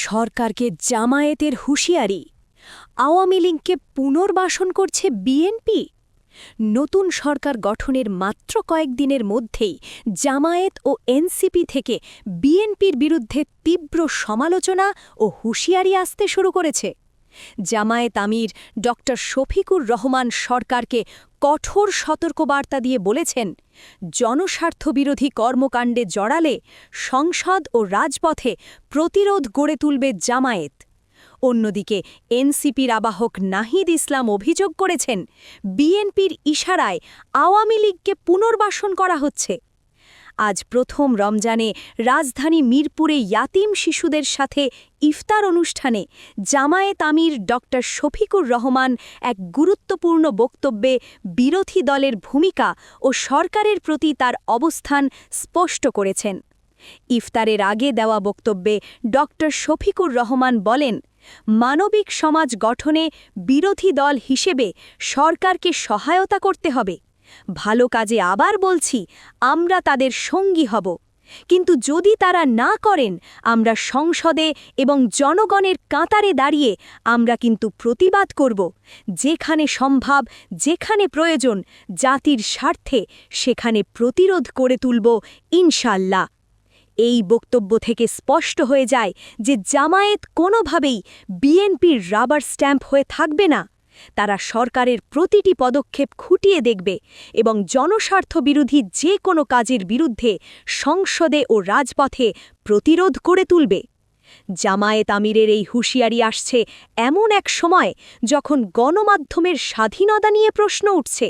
সরকারকে জামায়াতের হুঁশিয়ারি। আওয়ামী লীগকে পুনর্বাসন করছে বিএনপি। নতুন সরকার গঠনের মাত্র কয়েকদিনের মধ্যেই জামায়াত ও এনসিপি থেকে বিএনপির বিরুদ্ধে তীব্র সমালোচনা ও হুঁশিয়ারি আসতে শুরু করেছে। জামায়াত আমির ড শফিকুর রহমান সরকারকে কঠোর সতর্কবার্তা দিয়ে বলেছেন, জনস্বার্থবিরোধী কর্মকাণ্ডে জড়ালে সংসদ ও রাজপথে প্রতিরোধ গড়ে তুলবে জামায়াত। অন্যদিকে এনসিপির আবাহক নাহিদ ইসলাম অভিযোগ করেছেন, বিএনপির ইশারায় আওয়ামী লীগকে পুনর্বাসন করা হচ্ছে। আজ প্রথম রমজানে রাজধানী মিরপুরে ইয়াতিম শিশুদের সাথে ইফতার অনুষ্ঠানে জামায়াত আমির ড শফিকুর রহমান এক গুরুত্বপূর্ণ বক্তব্যে বিরোধী দলের ভূমিকা ও সরকারের প্রতি তার অবস্থান স্পষ্ট করেছেন। ইফতারের আগে দেওয়া বক্তব্যে ড শফিকুর রহমান বলেন, মানবিক সমাজ গঠনে বিরোধী দল হিসেবে সরকারকে সহায়তা করতে হবে। ভালো কাজে আবার বলছি, আমরা তাদের সঙ্গী হব, কিন্তু যদি তারা না করেন আমরা সংসদে এবং জনগণের কাতারে দাঁড়িয়ে আমরা কিন্তু প্রতিবাদ করব। যেখানে সম্ভব, যেখানে প্রয়োজন, জাতির স্বার্থে সেখানে প্রতিরোধ করে তুলব ইনশাল্লাহ। এই বক্তব্য থেকে স্পষ্ট হয়ে যায় যে জামায়াত কোনোভাবেই বিএনপির রাবার স্ট্যাম্প হয়ে থাকবে না। তারা সরকারের প্রতিটি পদক্ষেপ খুঁটিয়ে দেখবে এবং জনস্বার্থবিরোধী যে কোনো কাজের বিরুদ্ধে সংসদে ও রাজপথে প্রতিরোধ করে তুলবে। জামায়াত আমিরের এই হুঁশিয়ারি আসছে এমন এক সময় যখন গণমাধ্যমের স্বাধীনতা নিয়ে প্রশ্ন উঠছে।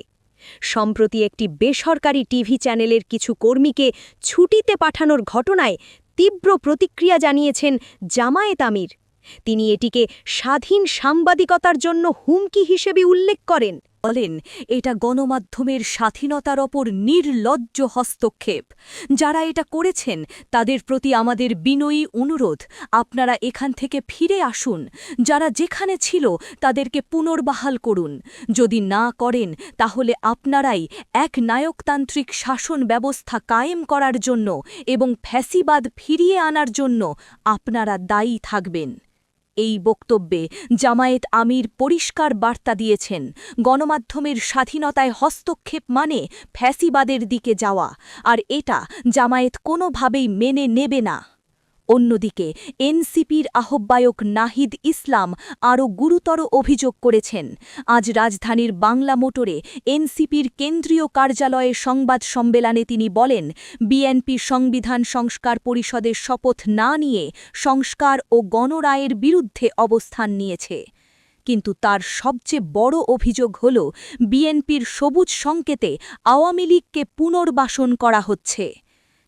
সম্প্রতি একটি বেসরকারি টিভি চ্যানেলের কিছু কর্মীকে ছুটিতে পাঠানোর ঘটনায় তীব্র প্রতিক্রিয়া জানিয়েছেন জামায়াত আমির। তিনি এটিকে স্বাধীন সাংবাদিকতার জন্য হুমকি হিসেবে উল্লেখ করেন। বলেন, এটা গণমাধ্যমের স্বাধীনতার ওপর নির্লজ্জ হস্তক্ষেপ। যারা এটা করেছেন তাদের প্রতি আমাদের বিনয়ী অনুরোধ, আপনারা এখান থেকে ফিরে আসুন। যারা যেখানে ছিল তাদেরকে পুনর্বহাল করুন। যদি না করেন তাহলে আপনারাই এক নায়কতান্ত্রিক শাসন ব্যবস্থা কায়েম করার জন্য এবং ফ্যাসিবাদ ফিরিয়ে আনার জন্য আপনারা দায়ী থাকবেন। এই বক্তব্যে জামায়াত আমির পরিষ্কার বার্তা দিয়েছেন, গণমাধ্যমের স্বাধীনতায় হস্তক্ষেপ মানে ফ্যাসিবাদের দিকে যাওয়া, আর এটা জামায়াত কোনোভাবেই মেনে নেবে না। অন্যদিকে এনসিপির আহ্বায়ক নাহিদ ইসলাম আরও গুরুতর অভিযোগ করেছেন। আজ রাজধানীর বাংলা মোটরে এনসিপির কেন্দ্রীয় কার্যালয়ে সংবাদ সম্মেলনে তিনি বলেন, বিএনপি সংবিধান সংস্কার পরিষদের শপথ না নিয়ে সংস্কার ও গণরায়ের বিরুদ্ধে অবস্থান নিয়েছে। কিন্তু তার সবচেয়ে বড় অভিযোগ হল, বিএনপির সবুজ সংকেতে আওয়ামী লীগকে পুনর্বাসন করা হচ্ছে।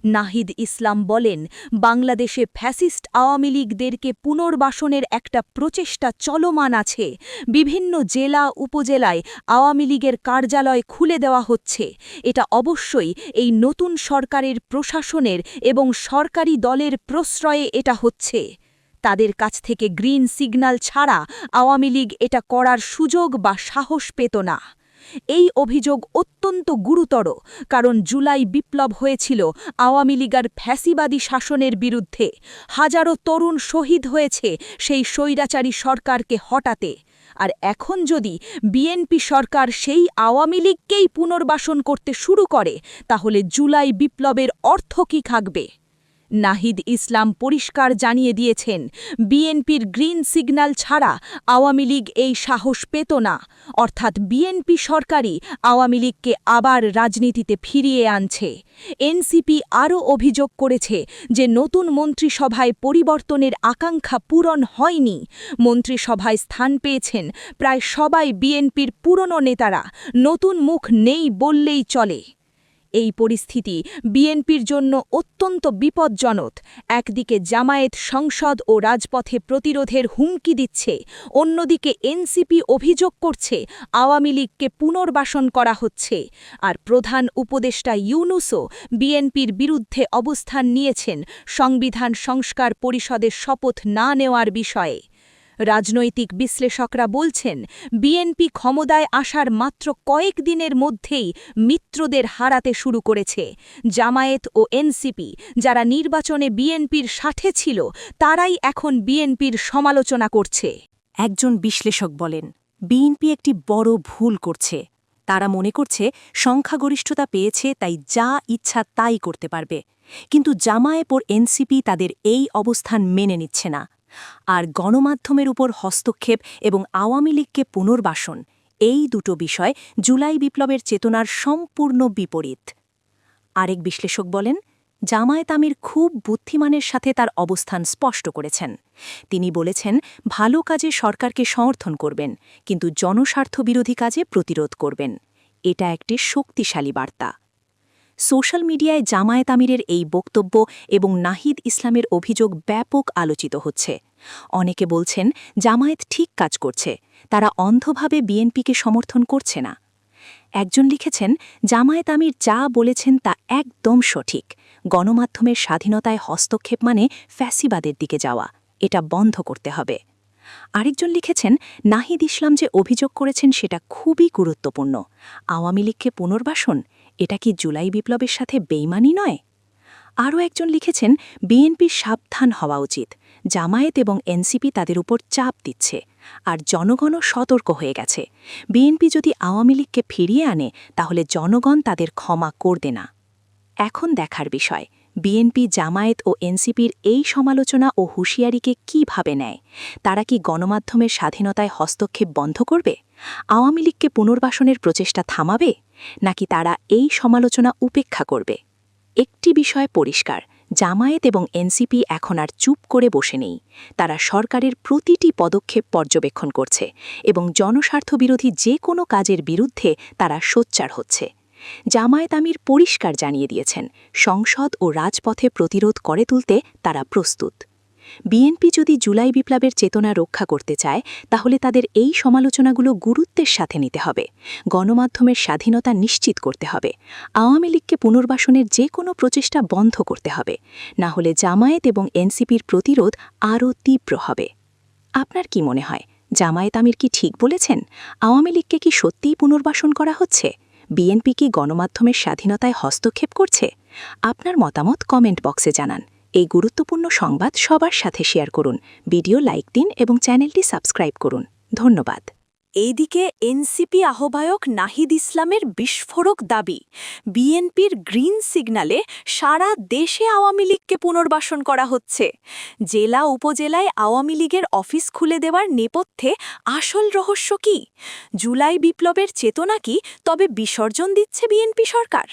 নাহিদ ইসলাম বলেন, বাংলাদেশে ফ্যাসিস্ট আওয়ামী লীগদেরকে পুনর্বাসনের একটা প্রচেষ্টা চলমান আছে। বিভিন্ন জেলা উপজেলায় আওয়ামী লীগের কার্যালয় খুলে দেওয়া হচ্ছে। এটা অবশ্যই এই নতুন সরকারের প্রশাসনের এবং সরকারি দলের প্রশ্রয়ে এটা হচ্ছে। তাদের কাছ থেকে গ্রিন সিগন্যাল ছাড়া আওয়ামী লীগ এটা করার সুযোগ বা সাহস পেত না। এই অভিযোগ অত্যন্ত গুরুতর, কারণ জুলাই বিপ্লব হয়েছিল আওয়ামী লীগের ফ্যাসিবাদী শাসনের বিরুদ্ধে। হাজারো তরুণ শহীদ হয়েছে সেই স্বৈরাচারী সরকারকে হটাতে। আর এখন যদি বিএনপি সরকার সেই আওয়ামী লীগকেই পুনর্বাসন করতে শুরু করে, তাহলে জুলাই বিপ্লবের অর্থ কী থাকবে? নাহিদ ইসলাম পরিষ্কার জানিয়ে দিয়েছেন, বিএনপির গ্রিন সিগন্যাল ছাড়া আওয়ামী লীগ এই সাহস পেত না। অর্থাৎ বিএনপি সরকারই আওয়ামী লীগকে আবার রাজনীতিতে ফিরিয়ে আনছে। এনসিপি আরও অভিযোগ করেছে যে নতুন মন্ত্রিসভায় পরিবর্তনের আকাঙ্ক্ষা পূরণ হয়নি। মন্ত্রিসভায় স্থান পেয়েছেন প্রায় সবাই বিএনপির পুরনো নেতারা, নতুন মুখ নেই বললেই চলে। এই পরিস্থিতি বিএনপির জন্য অত্যন্ত বিপজ্জনক। একদিকে জামায়াত সংসদ ও রাজপথে প্রতিরোধের হুমকি দিচ্ছে, অন্যদিকে এনসিপি অভিযোগ করছে আওয়ামী লীগকে পুনর্বাসন করা হচ্ছে। আর প্রধান উপদেষ্টা ইউনূসও বিএনপির বিরুদ্ধে অবস্থান নিয়েছেন সংবিধান সংস্কার পরিষদের শপথ না নেওয়ার বিষয়ে। রাজনৈতিক বিশ্লেষকরা বলছেন বিএনপি ক্ষমতায় আসার মাত্র কয়েক দিনের মধ্যেই মিত্রদের হারাতে শুরু করেছে। জামায়াত ও এনসিপি, যারা নির্বাচনে বিএনপির সাথে ছিল, তারাই এখন বিএনপির সমালোচনা করছে। একজন বিশ্লেষক বলেন, বিএনপি একটি বড় ভুল করছে। তারা মনে করছে সংখ্যাগরিষ্ঠতা পেয়েছে, তাই যা ইচ্ছা তাই করতে পারবে। কিন্তু জামায়াত ও এনসিপি তাদের এই অবস্থান মেনে নিচ্ছে না। আর গণমাধ্যমের উপর হস্তক্ষেপ এবং আওয়ামী লীগকে পুনর্বাসন, এই দুটো বিষয় জুলাই বিপ্লবের চেতনার সম্পূর্ণ বিপরীত। আরেক বিশ্লেষক বলেন, জামায়াত আমির খুব বুদ্ধিমানের সাথে তার অবস্থান স্পষ্ট করেছেন। তিনি বলেছেন, ভালো কাজে সরকারকে সমর্থন করবেন, কিন্তু জনস্বার্থবিরোধী কাজে প্রতিরোধ করবেন। এটা একটি শক্তিশালী বার্তা। সোশ্যাল মিডিয়ায় জামায়াত আমিরের এই বক্তব্য এবং নাহিদ ইসলামের অভিযোগ ব্যাপক আলোচিত হচ্ছে। অনেকে বলছেন, জামায়াত ঠিক কাজ করছে, তারা অন্ধভাবে বিএনপিকে সমর্থন করছে না। একজন লিখেছেন, জামায়াত আমির যা বলেছেন তা একদম সঠিক। গণমাধ্যমের স্বাধীনতায় হস্তক্ষেপ মানে ফ্যাসিবাদের দিকে যাওয়া, এটা বন্ধ করতে হবে। আরেকজন লিখেছেন, নাহিদ ইসলাম যে অভিযোগ করেছেন সেটা খুবই গুরুত্বপূর্ণ। আওয়ামী লীগকে পুনর্বাসন, এটা কি জুলাই বিপ্লবের সাথে বেইমানি নয়? আরও একজন লিখেছেন, বিএনপির সাবধান হওয়া উচিত। জামায়াত এবং এনসিপি তাদের উপর চাপ দিচ্ছে, আর জনগণও সতর্ক হয়ে গেছে। বিএনপি যদি আওয়ামী লীগকে ফিরিয়ে আনে, তাহলে জনগণ তাদের ক্ষমা করবে না। এখন দেখার বিষয়, বিএনপি, জামায়াত ও এনসিপির এই সমালোচনা ও হুঁশিয়ারিকে কীভাবে নেয়। তারা কি গণমাধ্যমের স্বাধীনতায় হস্তক্ষেপ বন্ধ করবে, আওয়ামী লীগকে পুনর্বাসনের প্রচেষ্টা থামাবে, নাকি তারা এই সমালোচনা উপেক্ষা করবে? একটি বিষয় পরিষ্কার, জামায়াত এবং এনসিপি এখন আর চুপ করে বসে নেই। তারা সরকারের প্রতিটি পদক্ষেপ পর্যবেক্ষণ করছে এবং জনস্বার্থবিরোধী যে কোনো কাজের বিরুদ্ধে তারা সোচ্চার হচ্ছে। জামায়াত আমির পরিষ্কার জানিয়ে দিয়েছেন, সংসদ ও রাজপথে প্রতিরোধ করে তুলতে তারা প্রস্তুত। বিএনপি যদি জুলাই বিপ্লবের চেতনা রক্ষা করতে চায়, তাহলে তাদের এই সমালোচনাগুলো গুরুত্বের সাথে নিতে হবে। গণমাধ্যমের স্বাধীনতা নিশ্চিত করতে হবে। আওয়ামী লীগকে পুনর্বাসনের যে কোনো প্রচেষ্টা বন্ধ করতে হবে, না হলে জামায়াত এবং এনসিপির প্রতিরোধ আরও তীব্র হবে। আপনার কি মনে হয়, জামায়াত আমির কি ঠিক বলেছেন? আওয়ামী লীগকে কি সত্যিই পুনর্বাসন করা হচ্ছে? বিএনপি কি গণমাধ্যমের স্বাধীনতায় হস্তক্ষেপ করছে? আপনার মতামত কমেন্ট বক্সে জানান। এই গুরুত্বপূর্ণ সংবাদ সবার সাথে শেয়ার করুন। ভিডিও লাইক দিন এবং চ্যানেলটি সাবস্ক্রাইব করুন। ধন্যবাদ। এইদিকে এনসিপি আহ্বায়ক নাহিদ ইসলামের বিস্ফোরক দাবি, বিএনপির গ্রিন সিগন্যালে সারা দেশে আওয়ামী লীগকে পুনর্বাসন করা হচ্ছে। জেলা উপজেলায় আওয়ামী লীগের অফিস খুলে দেওয়ার নেপথ্যে আসল রহস্য কি? জুলাই বিপ্লবের চেতনা কি তবে বিসর্জন দিচ্ছে বিএনপি সরকার?